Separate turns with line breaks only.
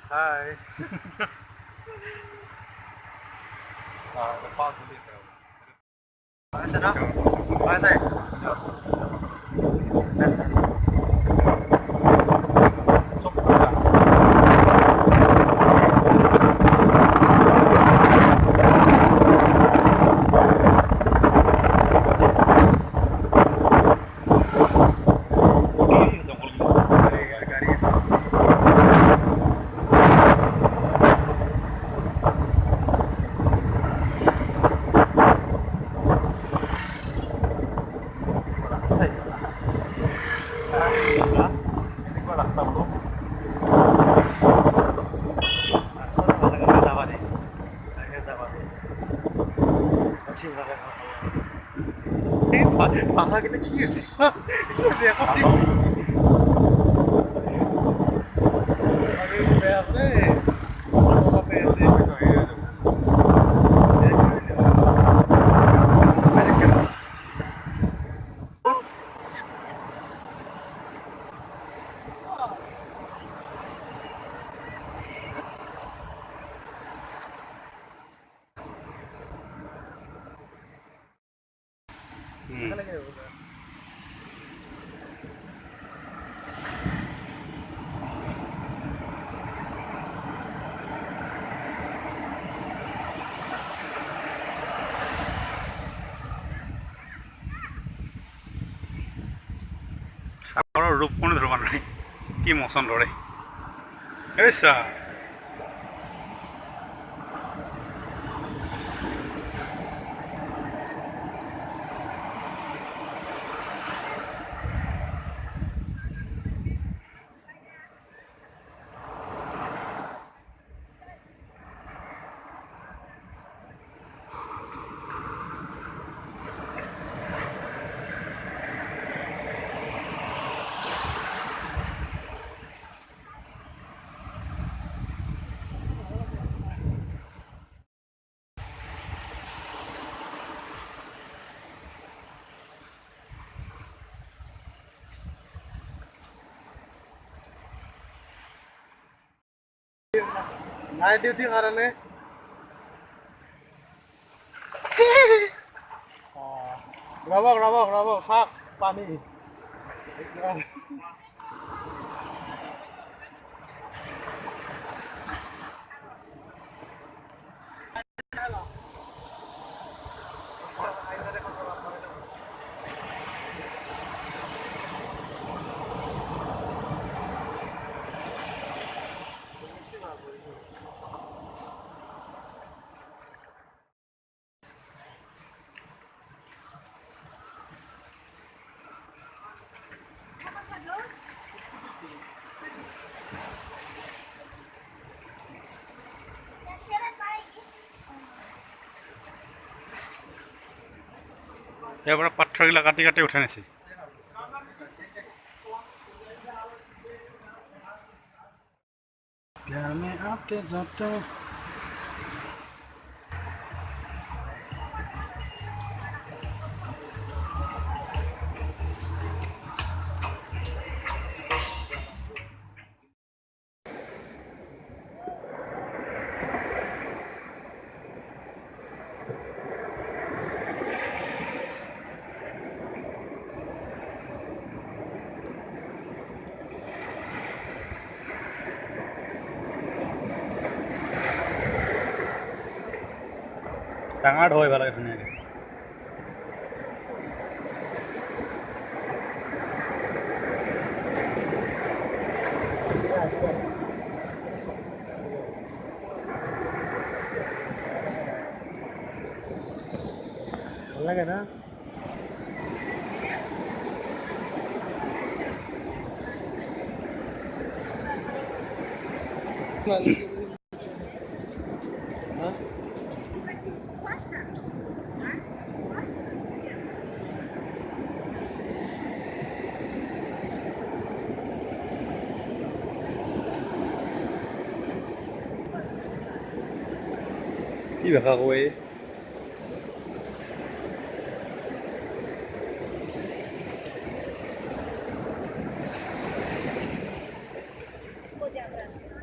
Hi. The park will be there. Is it up? Why is it? Pala kita gigit sih. Itu dia kok. Aduh, banyak deh. Apa PNC itu ya. Banyak kan. Ahora roof কোনো ধরবার নাই কি মৌসুম ধরে এসা night ডিউটিৰ কাৰণে ৰ'ব চাওক পানী ইয়াৰ পৰা পাথৰগিলা কাটি কাটি উঠাই নিছে प्यार में आते जाते ডাঙৰ হৈ ভাল লাগে ধুনীয়াকৈ ভাল লাগে না কি ভাষা কয়
Pode abraçar.